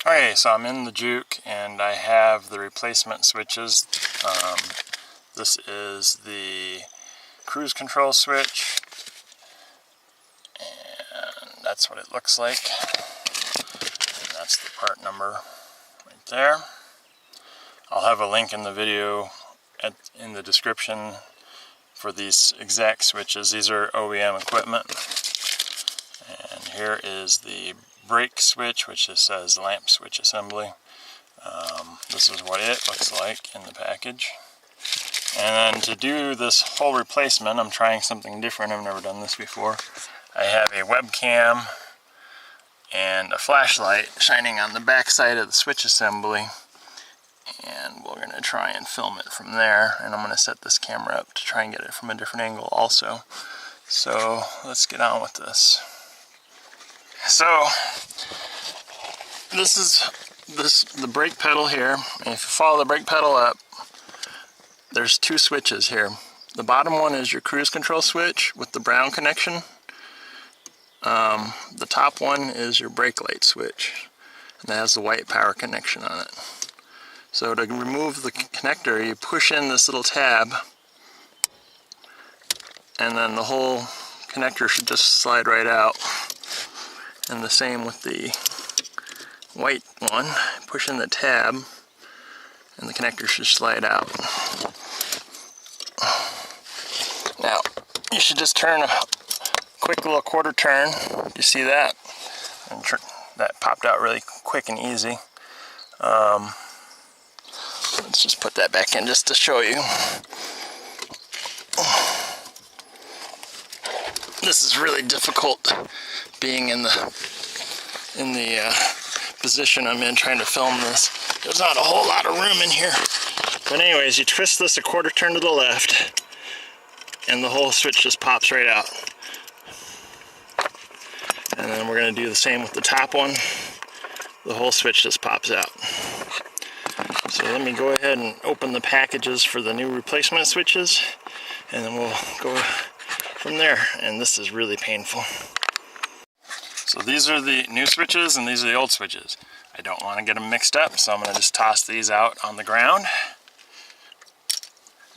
Okay, so I'm in the Juke and I have the replacement switches. This is the cruise control switch, and that's what it looks like. And that's the part number right there. I'll have a link in the video in the description for these exact switches. These are OEM equipment. And here is the brake switch, which just says lamp switch assembly. This is what it looks like in the package. And then to do this whole replacement, I'm trying something different. I've never done this before. I have a webcam and a flashlight shining on the back side of the switch assembly. And we're going to try and film it from there. And I'm going to set this camera up to try and get it from a different angle also. So let's get on with this. So this is the brake pedal here. And if you follow the brake pedal up, there's two switches here. The bottom one is your cruise control switch with the brown connection. The top one is your brake light switch, and that has the white power connection on it. So to remove the connector, you push in this little tab, and then the whole connector should just slide right out. And the same with the white one. Push in the tab, and the connector should slide out. Now, you should just turn a quick little quarter turn. You see that? And that popped out really quick and easy. Let's just put that back in just to show you. This is really difficult being in the position I'm in trying to film this. There's not a whole lot of room in here. But anyways, you twist this a quarter turn to the left, and the whole switch just pops right out. And then we're going to do the same with the top one. The whole switch just pops out. So let me go ahead and open the packages for the new replacement switches, and then we'll go from there. And this is really painful. So these are the new switches and these are the old switches. I don't want to get them mixed up, so I'm going to just toss these out on the ground.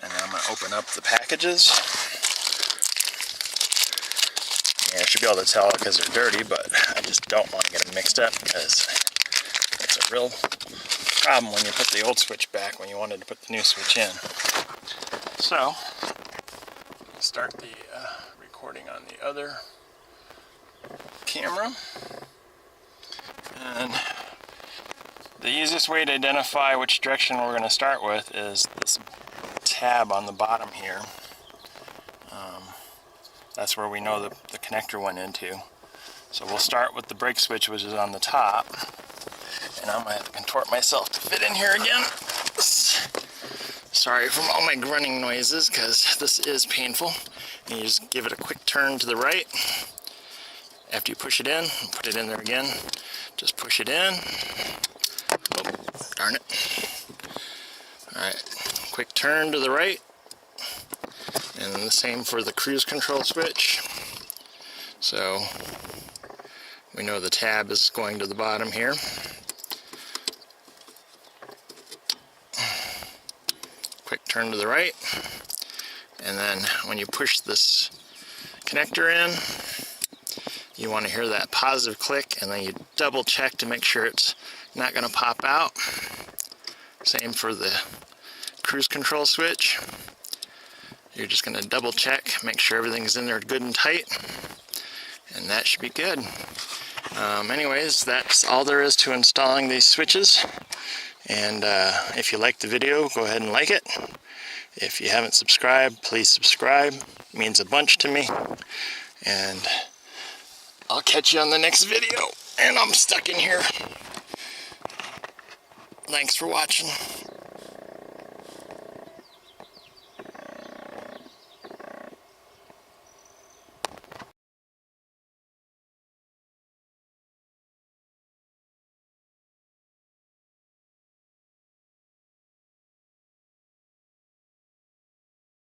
And then I'm going to open up the packages. Yeah, I should be able to tell because they're dirty, but I just don't want to get them mixed up because it's a real problem when you put the old switch back when you wanted to put the new switch in. So, start the recording on the other camera. And the easiest way to identify which direction we're going to start with is this tab on the bottom here. That's where we know the connector went into. So we'll start with the brake switch, which is on the top. And I'm going to have to contort myself to fit in here again. Sorry for all my grunting noises, because this is painful. And you just give it a quick turn to the right. After you push it in, put it in there again. Just push it in. Oh, darn it. Alright, quick turn to the right. And the same for the cruise control switch. So we know the tab is going to the bottom here. Quick turn to the right. And then when you push this connector in, you want to hear that positive click, and then you double check to make sure it's not going to pop out. Same for the cruise control switch. You're just going to double check, make sure everything's in there good and tight, and that should be good. Anyways, that's all there is to installing these switches. And if you liked the video, go ahead and like it. If you haven't subscribed, please subscribe. It means a bunch to me. And I'll catch you on the next video. And I'm stuck in here. Thanks for watching.